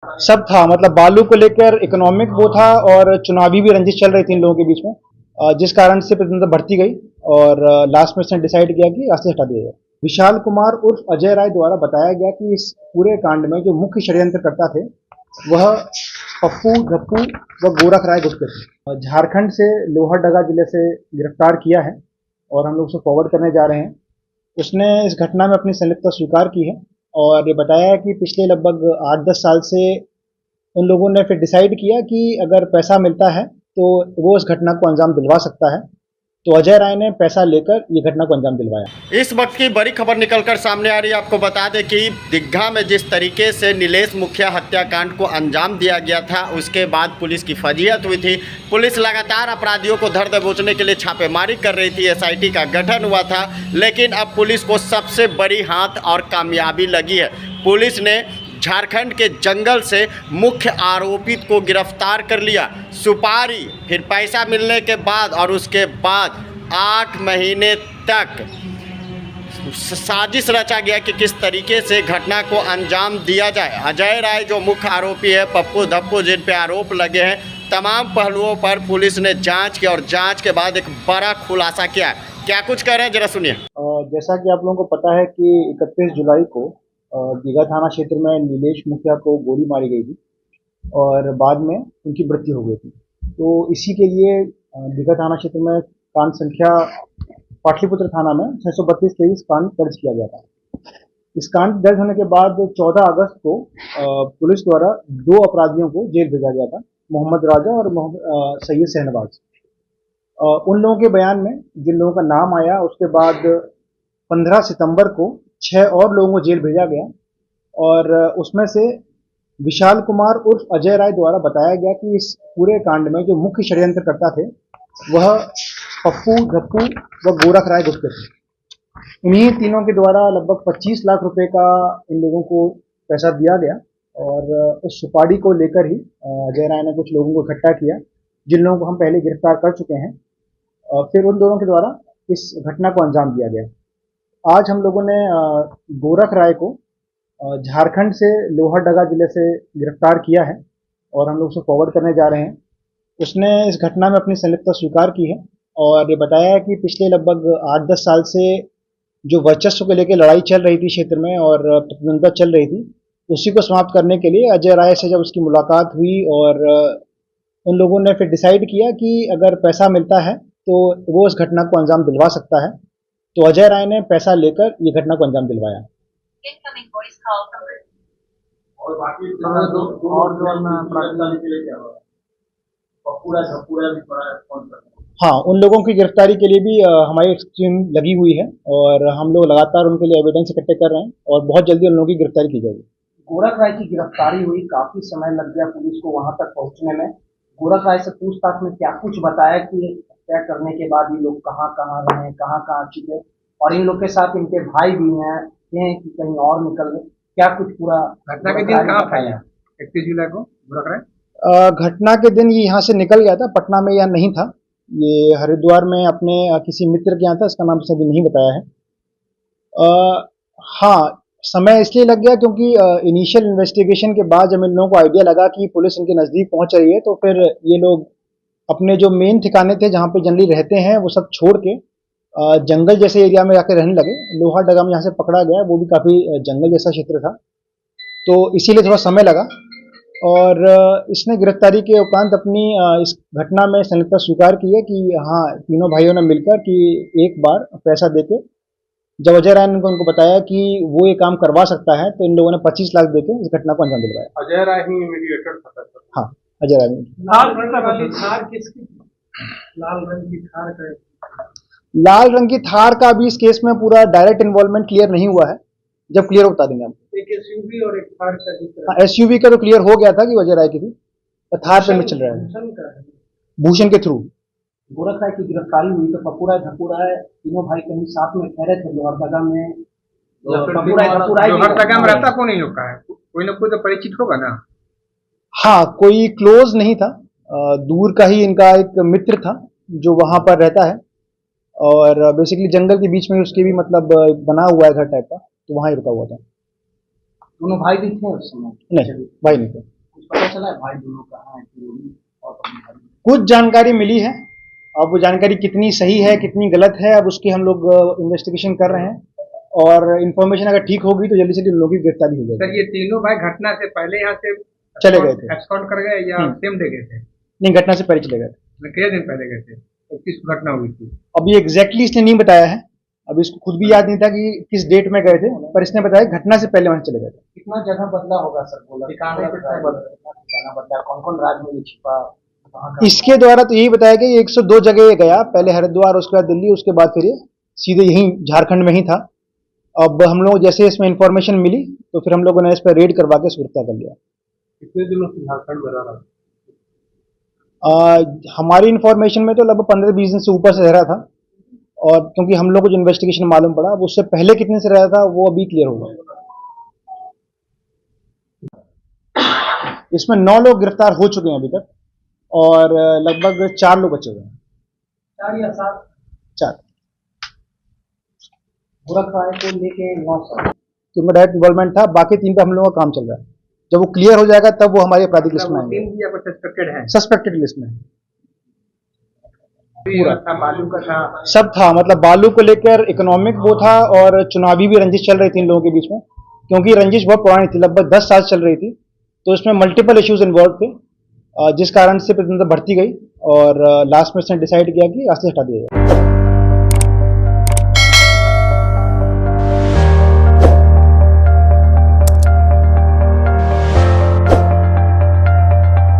सब था, मतलब बालू को लेकर इकोनॉमिक वो था और चुनावी भी रंजिश चल रही थी इन लोगों के बीच में, जिस कारण से प्रतिद्वंद्विता बढ़ती गई और लास्ट में इसने डिसाइड किया कि रास्ते से हटा दिया जाए। विशाल कुमार उर्फ अजय राय द्वारा बताया गया कि इस पूरे कांड में जो मुख्य षड्यंत्रकर्ता थे वह पप्पू, धप्पू व गोरख राय गुप्ते थे। झारखंड से लोहरदगा जिले से गिरफ्तार किया है और हम लोग उसे फॉरवर्ड करने जा रहे हैं। उसने इस घटना में अपनी संलिप्तता स्वीकार की है और ये बताया है कि पिछले लगभग 8-10 साल से उन लोगों ने फिर डिसाइड किया कि अगर पैसा मिलता है तो वो इस घटना को अंजाम दिलवा सकता है। तो अजय राय ने पैसा लेकर ये घटना को अंजाम दिलवाया। इस वक्त की बड़ी खबर निकलकर सामने आ रही है। आपको बता दें कि दीघा में जिस तरीके से नीलेश मुखिया हत्याकांड को अंजाम दिया गया था, उसके बाद पुलिस की फजीहत हुई थी। पुलिस लगातार अपराधियों को धर दबोचने के लिए छापेमारी कर रही थी, एसआईटी का गठन हुआ था, लेकिन अब पुलिस को सबसे बड़ी हाथ और कामयाबी लगी है। पुलिस ने झारखंड के जंगल से मुख्य आरोपित को गिरफ्तार कर लिया। सुपारी, फिर पैसा मिलने के बाद और उसके बाद 8 महीने तक साजिश रचा गया कि किस तरीके से घटना को अंजाम दिया जाए। अजय राय जो मुख्य आरोपी है, पप्पू धप्पू जिन पे आरोप लगे हैं, तमाम पहलुओं पर पुलिस ने जांच की और जांच के बाद एक बड़ा खुलासा किया। क्या कुछ कह रहे हैं, जरा सुनिए। जैसा कि आप लोगों को पता है कि 31 जुलाई को दीघा थाना क्षेत्र में नीलेश मुखिया को गोली मारी गई थी और बाद में उनकी मृत्यु हो गई थी। तो इसी के लिए दीघा थाना क्षेत्र में कांड संख्या पाटलिपुत्र थाना में 632-23 कांड दर्ज किया गया था। इस कांड दर्ज होने के बाद 14 अगस्त को पुलिस द्वारा 2 अपराधियों को जेल भेजा गया था, मोहम्मद राजा और सैयद शहनवाज। उन लोगों के बयान में जिन लोगों का नाम आया, उसके बाद 15 सितंबर को 6 और लोगों को जेल भेजा गया और उसमें से विशाल कुमार उर्फ अजय राय द्वारा बताया गया कि इस पूरे कांड में जो मुख्य षड्यंत्रकर्ता थे वह पप्पू, धप्पू व गोरख राय गुप्ते थे। इन्हीं तीनों के द्वारा लगभग 25 लाख रुपए का इन लोगों को पैसा दिया गया और उस सुपारी को लेकर ही अजय राय ने कुछ लोगों को इकट्ठा किया, जिन लोगों को हम पहले गिरफ्तार कर चुके हैं। फिर उन दोनों के द्वारा इस घटना को अंजाम दिया गया। आज हम लोगों ने गोरख राय को झारखंड से लोहरदगा जिले से गिरफ्तार किया है और हम लोग उसे फॉरवर्ड करने जा रहे हैं। उसने इस घटना में अपनी संलिप्तता स्वीकार की है और ये बताया है कि पिछले लगभग 8-10 साल से जो वर्चस्व को लेकर लड़ाई चल रही थी क्षेत्र में और प्रतिद्वंद्विता चल रही थी, उसी को समाप्त करने के लिए अजय राय से जब उसकी मुलाकात हुई और उन लोगों ने फिर डिसाइड किया कि अगर पैसा मिलता है तो वो इस घटना को अंजाम दिलवा सकता है। तो अजय राय ने पैसा लेकर ये घटना को अंजाम दिलवाया। और बाकी और जो हाँ, उन लोगों की गिरफ्तारी के लिए भी हमारी टीम लगी हुई है और हम लोग लगातार उनके लिए एविडेंस इकट्ठे कर रहे हैं और बहुत जल्दी उन लोगों की गिरफ्तारी की जाएगी। गोरख राय की गिरफ्तारी हुई, काफी समय लग गया पुलिस को वहां तक पहुंचने में। गोरख राय से पूछताछ में क्या कुछ बताया कि हत्या करने के बाद ये लोग कहाँ कहाँ रहे, कहाँ कहाँ छिपे, और इन लोग के साथ इनके भाई भी हैं कि कहीं और निकल गए, क्या कुछ पूरा घटना के दिन कहाँ था? 31 जुलाई को गोरख राय घटना के दिन ये यहाँ से निकल गया था, पटना में यहाँ नहीं था, ये हरिद्वार में अपने किसी मित्र के यहाँ था, इसका नाम सभी नहीं बताया है। हाँ, समय इसलिए लग गया क्योंकि इनिशियल इन्वेस्टिगेशन के बाद जब इन लोगों को आइडिया लगा कि पुलिस इनके नज़दीक पहुंच रही है, तो फिर ये लोग अपने जो मेन ठिकाने थे जहाँ पे जनरली रहते हैं वो सब छोड़ के जंगल जैसे एरिया में जाकर रहने लगे। लोहरदगा में जहाँ से पकड़ा गया वो भी काफ़ी जंगल जैसा क्षेत्र था, तो इसीलिए थोड़ा समय लगा और इसने गिरफ्तारी के उपरांत अपनी इस घटना में संलिप्तता स्वीकार की है कि हाँ, तीनों भाइयों ने मिलकर कि एक बार पैसा देके जब अजय राय ने उनको बताया कि वो ये काम करवा सकता है, तो इन लोगों ने 25 लाख देके इस घटना को अंजाम दिलवाया। अजय राय ही मीडिएटर था। हाँ, अजय राय ने। लाल रंग वाली थार किसकी? लाल रंग की थार का, लाल रंग की थार का भी इस केस में पूरा डायरेक्ट इन्वॉल्वमेंट क्लियर नहीं हुआ है, जब क्लियर बता देंगे हम। एक एसयूवी और एक थार का दिख रहा है। एसयूवी का तो क्लियर हो गया था कि अजय राय की थी, थार पे में चल रहा है भूषण के थ्रू। गोरख राय की गिरफ्तारी हुई तो पप्पू राय, धप्पू राय तीनों भाई कहीं साथ में ठहरे थे लोहरदगा में। पप्पू राय लोहरदगा में रहता कौन इन लोग का है? कोई ना कोई तो परिचित होगा ना। हाँ, कोई क्लोज नहीं था, दूर का ही इनका एक मित्र था जो वहां पर रहता है और बेसिकली जंगल के बीच में उसके भी मतलब बना हुआ है घर टाइप का, तो वहां ही रुका हुआ था। दोनों भाई भी थे उस समय? नहीं, भाई नहीं थे। कुछ पता चला है भाई दोनों कहाँ है कि वो भी और अपने भाई? कुछ जानकारी मिली है, अब वो जानकारी कितनी सही है कितनी गलत है अब उसकी हम लोग इन्वेस्टिगेशन कर रहे हैं, और इन्फॉर्मेशन अगर ठीक होगी तो जल्दी से जल्दी लोगों की गिरफ्तारी हो सर जाएगी। ये तीनों भाई घटना से पहले यहाँ से चले गए थे। एब्सकॉन्ड कर गए या सेम डे गए थे? नहीं, घटना से पहले चले गए थे। कितने दिन पहले गए थे? तो किस घटना हुई थी? अभी एग्जैक्टली इसने नहीं बताया है, अब इसको खुद भी याद नहीं था कि किस डेट में गए थे, पर इसने बताया घटना से पहले वहां चले गए थे। कितना जगह बदला होगा सर? बोला ठिकाना बदला, कौन कौन राज्य में ये छिपा, कहाँ कहाँ? इसके द्वारा तो यही बताया कि 102 जगह गया, पहले हरिद्वार, उसके बाद दिल्ली, उसके बाद फिर ये सीधे यहीं झारखंड में ही था। अब हम लोग जैसे इसमें इंफॉर्मेशन मिली तो फिर हम लोगों ने इस पर रेड करवा के गिरफ्तार कर लिया। कितने दिनों से झारखंड में रह रहा? हमारी इन्फॉर्मेशन में तो लगभग 15-20 दिन से ऊपर से रह रहा था, और क्योंकि हम लोग को जो इन्वेस्टिगेशन मालूम पड़ा, अब उससे पहले कितने से रहा था वो अभी क्लियर होगा। इसमें 9 लोग गिरफ्तार हो चुके हैं अभी तक, और लगभग 4 लोग बचे हुए हैं। 4 या 7? 4। गोरख राय को लेके 9 साल तो उनमें डायरेक्ट इन्वॉल्वमेंट था, बाकी 3 पे हम लोगों का काम चल रहा है। जब वो क्लियर हो जाएगा तब वो हमारी आपराधिक लिस्ट में आएंगे। सस्पेक्टेड है? सस्पेक्टेड लिस्ट में पूरा था, बालू का था, सब था, मतलब बालू को लेकर इकोनॉमिक वो था, और चुनावी भी रंजिश चल रही थी इन लोगों के बीच में, क्योंकि रंजिश बहुत पुरानी थी, लगभग 10 साल चल रही थी, तो इसमें मल्टीपल इश्यूज इन्वॉल्व थे, जिस कारण से प्रतिनिधि भर्ती गई, और लास्ट में इसने डिसाइड किया कि रास्ते हटा दिया जाए।